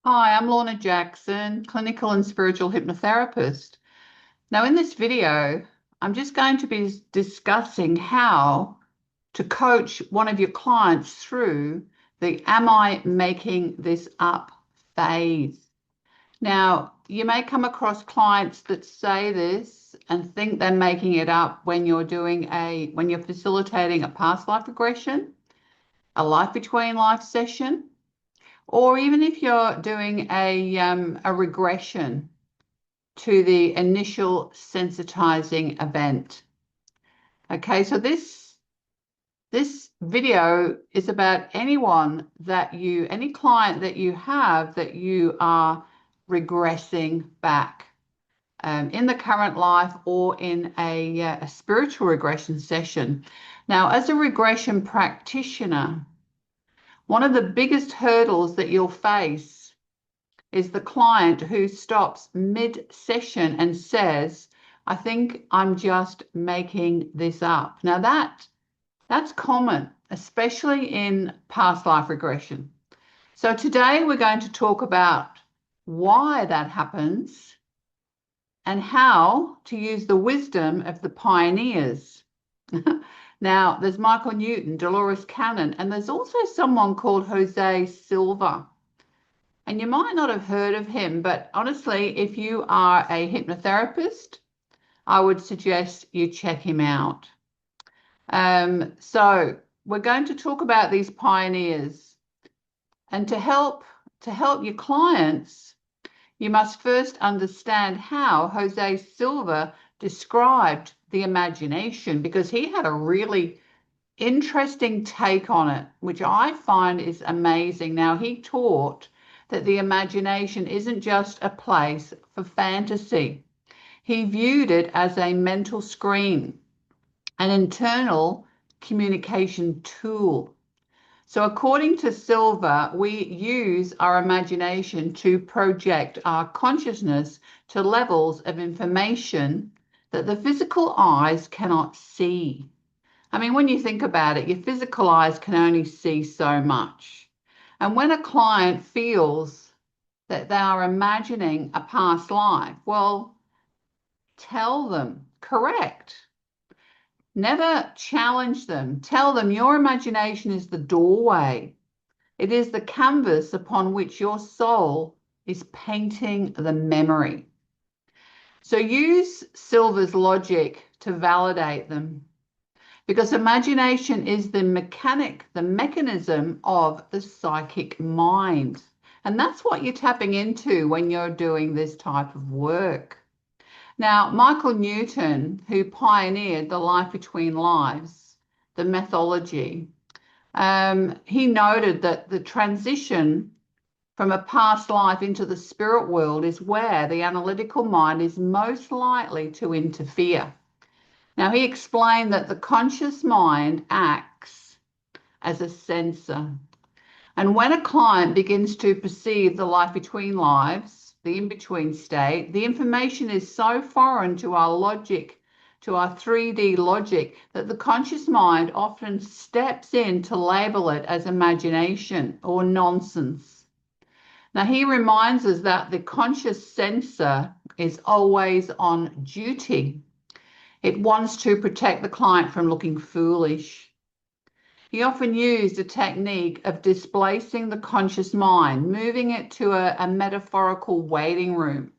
Hi, I'm Lorna Jackson, clinical and spiritual hypnotherapist. Now, in this video, I'm just going to be discussing how to coach one of your clients through the "Am I making this up" phase. Now, you may come across clients that say this and think they're making it up when you're facilitating a past life regression, a life between life session, or even if you're doing a regression to the initial sensitizing event. Okay, so this video is about any client that you have that you are regressing back in the current life or in a spiritual regression session. Now, as a regression practitioner, one of the biggest hurdles that you'll face is the client who stops mid-session and says, "I think I'm just making this up." Now that's common, especially in past life regression. So today we're going to talk about why that happens and how to use the wisdom of the pioneers. Now, there's Michael Newton, Dolores Cannon, and there's also someone called Jose Silva. And you might not have heard of him, but honestly, if you are a hypnotherapist, I would suggest you check him out. So we're going to talk about these pioneers. And to help your clients, you must first understand how Jose Silva described the imagination, because he had a really interesting take on it, which I find is amazing. Now, he taught that the imagination isn't just a place for fantasy. He viewed it as a mental screen, an internal communication tool. So according to Silva, we use our imagination to project our consciousness to levels of information that the physical eyes cannot see. I mean, when you think about it, your physical eyes can only see so much. And when a client feels that they are imagining a past life, well, tell them, correct. Never challenge them. Tell them your imagination is the doorway. It is the canvas upon which your soul is painting the memory. So use Silva's logic to validate them, because imagination is the mechanism of the psychic mind. And that's what you're tapping into when you're doing this type of work. Now, Michael Newton, who pioneered the life between lives, the methodology, he noted that the transition from a past life into the spirit world is where the analytical mind is most likely to interfere. Now, he explained that the conscious mind acts as a sensor. And when a client begins to perceive the life between lives, the in-between state, the information is so foreign to our logic, to our 3D logic, that the conscious mind often steps in to label it as imagination or nonsense. Now, he reminds us that the conscious sensor is always on duty. It wants to protect the client from looking foolish. He often used a technique of displacing the conscious mind, moving it to a metaphorical waiting room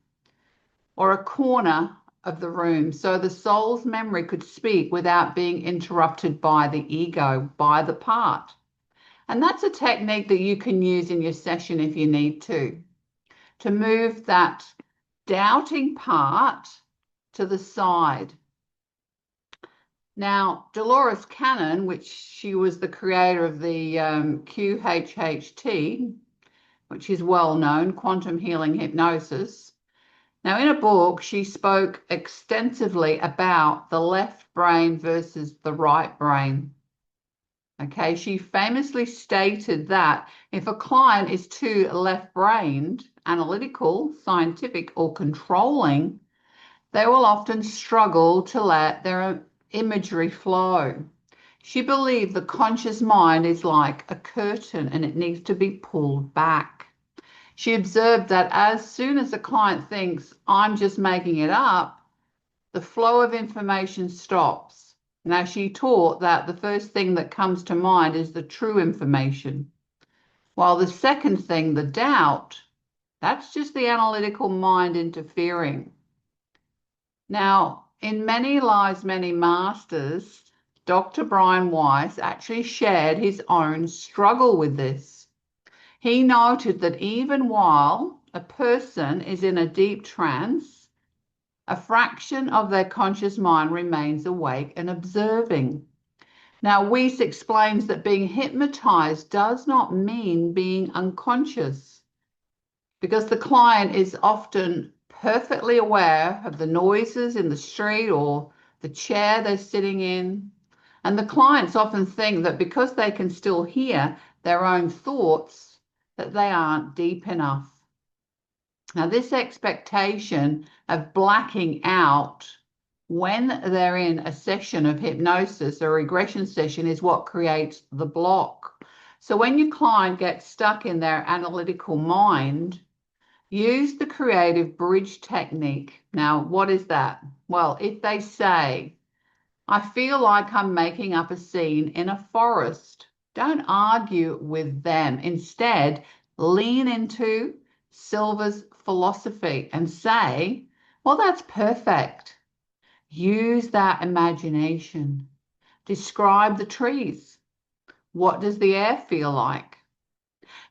or a corner of the room, so the soul's memory could speak without being interrupted by the ego, by the part. And that's a technique that you can use in your session if you need to move that doubting part to the side. Now, Dolores Cannon, which she was the creator of the QHHT, which is well known, quantum healing hypnosis. Now, in a book, she spoke extensively about the left brain versus the right brain. Okay, she famously stated that if a client is too left-brained, analytical, scientific, or controlling, they will often struggle to let their imagery flow. She believed the conscious mind is like a curtain and it needs to be pulled back. She observed that as soon as the client thinks, I'm just making it up, the flow of information stops. Now, she taught that the first thing that comes to mind is the true information, while the second thing, the doubt, that's just the analytical mind interfering. Now, in Many Lives, Many Masters, Dr. Brian Weiss actually shared his own struggle with this. He noted that even while a person is in a deep trance, a fraction of their conscious mind remains awake and observing. Now, Weiss explains that being hypnotized does not mean being unconscious, because the client is often perfectly aware of the noises in the street or the chair they're sitting in. And the clients often think that because they can still hear their own thoughts, that they aren't deep enough. Now, this expectation of blacking out when they're in a session of hypnosis or regression session is what creates the block. So when your client gets stuck in their analytical mind, use the creative bridge technique. Now, what is that? Well, if they say, I feel like I'm making up a scene in a forest, don't argue with them. Instead, lean into Silver's philosophy and say, well, that's perfect. Use that imagination. Describe the trees. What does the air feel like?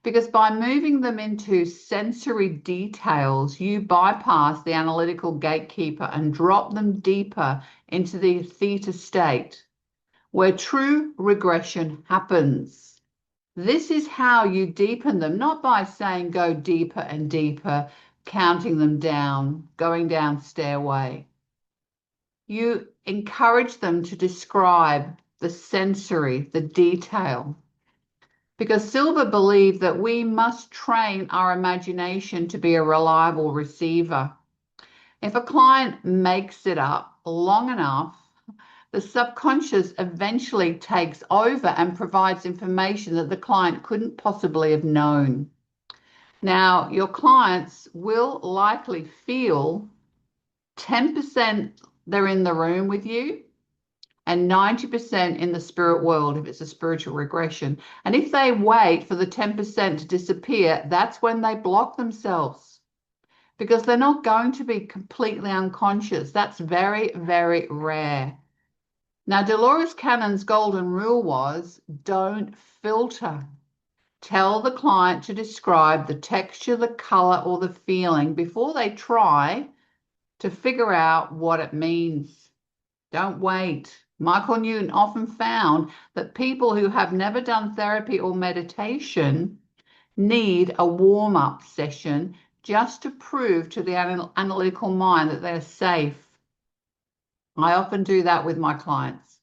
Because by moving them into sensory details, you bypass the analytical gatekeeper and drop them deeper into the theta state, where true regression happens. This is how you deepen them, not by saying go deeper and deeper, counting them down, going down stairway. You encourage them to describe the sensory, the detail. Because Silver believed that we must train our imagination to be a reliable receiver. If a client makes it up long enough, the subconscious eventually takes over and provides information that the client couldn't possibly have known. Now, your clients will likely feel 10% they're in the room with you and 90% in the spirit world if it's a spiritual regression. And if they wait for the 10% to disappear, that's when they block themselves, because they're not going to be completely unconscious. That's very, very rare. Now, Dolores Cannon's golden rule was don't filter. Tell the client to describe the texture, the color, or the feeling before they try to figure out what it means. Don't wait. Michael Newton often found that people who have never done therapy or meditation need a warm-up session just to prove to the analytical mind that they're safe. I often do that with my clients,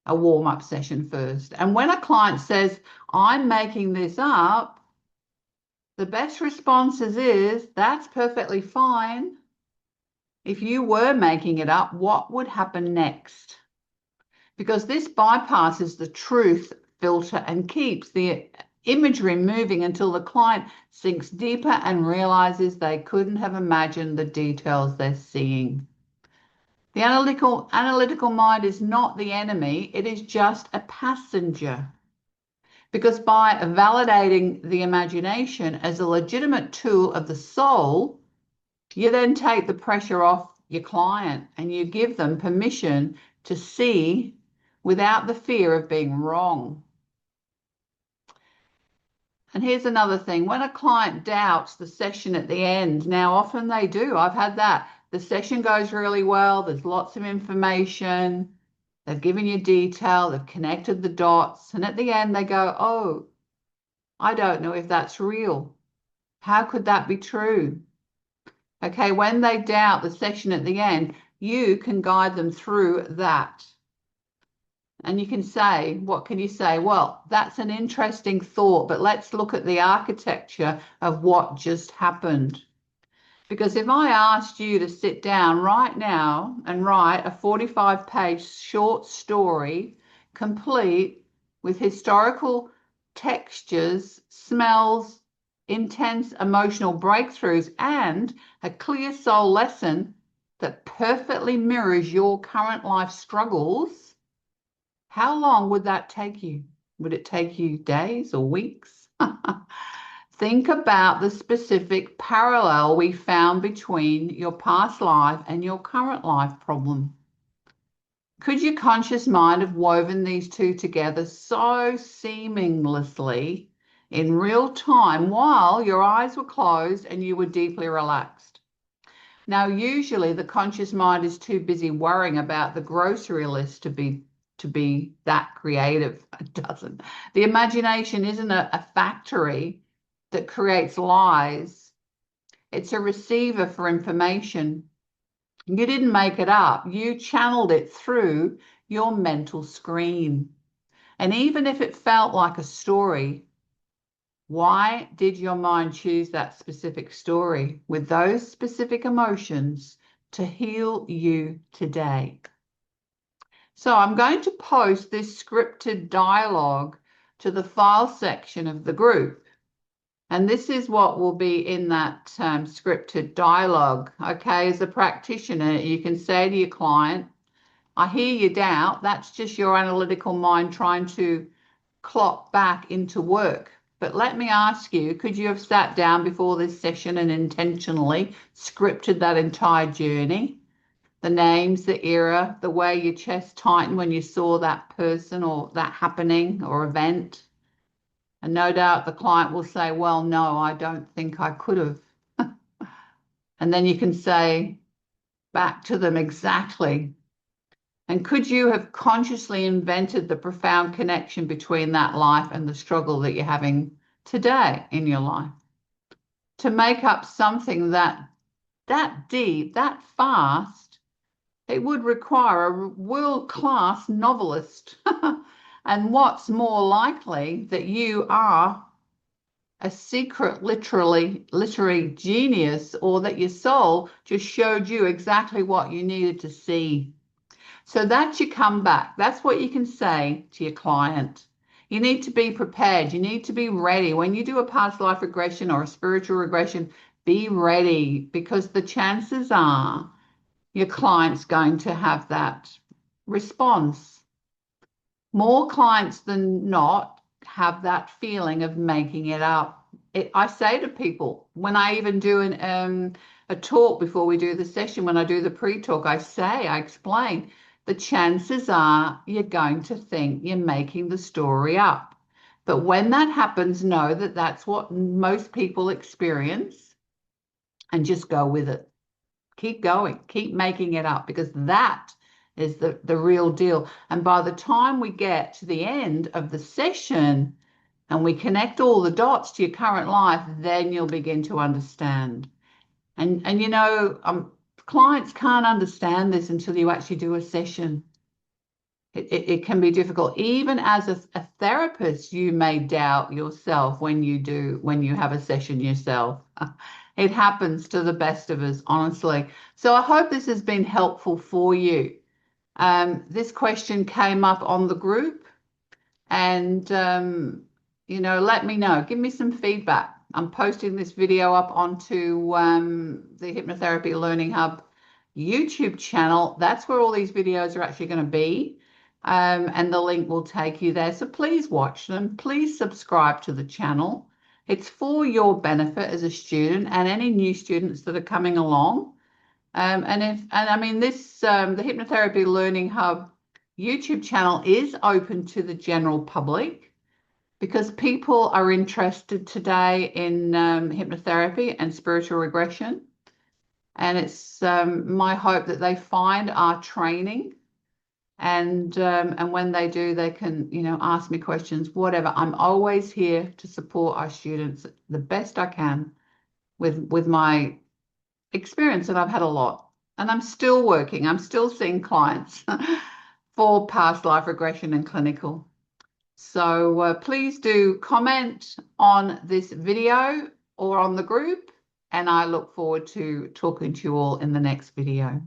a warm-up session first. And when a client says, I'm making this up, the best response is, that's perfectly fine. If you were making it up, what would happen next? Because this bypasses the truth filter and keeps the imagery moving until the client sinks deeper and realizes they couldn't have imagined the details they're seeing. The analytical mind is not the enemy, it is just a passenger. Because by validating the imagination as a legitimate tool of the soul, you then take the pressure off your client and you give them permission to see without the fear of being wrong. And here's another thing. When a client doubts the session at the end, now often they do, I've had that. The session goes really well, there's lots of information, they've given you detail, they've connected the dots, and at the end they go, oh, I don't know if that's real. How could that be true? Okay, when they doubt the session at the end, you can guide them through that. And you can say, what can you say? Well, that's an interesting thought, but let's look at the architecture of what just happened. Because if I asked you to sit down right now and write a 45-page short story, complete with historical textures, smells, intense emotional breakthroughs, and a clear soul lesson that perfectly mirrors your current life struggles, how long would that take you? Would it take you days or weeks? Think about the specific parallel we found between your past life and your current life problem. Could your conscious mind have woven these two together so seamlessly in real time while your eyes were closed and you were deeply relaxed? Now, usually the conscious mind is too busy worrying about the grocery list to be that creative. It doesn't. The imagination isn't a factory that creates lies. It's a receiver for information. You didn't make it up. You channeled it through your mental screen. And even if it felt like a story, why did your mind choose that specific story with those specific emotions to heal you today? So I'm going to post this scripted dialogue to the file section of the group. And this is what will be in that scripted dialogue. Okay, as a practitioner, you can say to your client, I hear your doubt. That's just your analytical mind trying to clock back into work. But let me ask you, could you have sat down before this session and intentionally scripted that entire journey? The names, the era, the way your chest tightened when you saw that person or that happening or event? And no doubt the client will say, well, no, I don't think I could have. And then you can say back to them exactly. And could you have consciously invented the profound connection between that life and the struggle that you're having today in your life? To make up something that deep, that fast, it would require a world-class novelist. And what's more likely that you are a secret literary genius, or that your soul just showed you exactly what you needed to see. So that's your comeback. That's what you can say to your client. You need to be prepared. You need to be ready. When you do a past life regression or a spiritual regression, be ready, because the chances are your client's going to have that response. More clients than not have that feeling of making it up. I say to people, when I even do a talk before we do the session, when I do the pre-talk, I explain, the chances are you're going to think you're making the story up. But when that happens, know that that's what most people experience, and just go with it. Keep going, keep making it up, because that is the real deal. And by the time we get to the end of the session and we connect all the dots to your current life, then you'll begin to understand. And you know, clients can't understand this until you actually do a session. It can be difficult. Even as a therapist, you may doubt yourself when you have a session yourself. It happens to the best of us, honestly. So I hope this has been helpful for you. This question came up on the group, and you know, let me know. Give me some feedback. I'm posting this video up onto the Hypnotherapy Learning Hub YouTube channel. That's where all these videos are actually going to be. And the link will take you there. So please watch them. Please subscribe to the channel. It's for your benefit as a student and any new students that are coming along. And I mean, this the Hypnotherapy Learning Hub YouTube channel is open to the general public, because people are interested today in hypnotherapy and spiritual regression. And it's my hope that they find our training, and when they do, they can, you know, ask me questions, whatever. I'm always here to support our students the best I can with my experience, and I've had a lot, and I'm still working. I'm still seeing clients for past life regression and clinical. So please do comment on this video or on the group, and I look forward to talking to you all in the next video.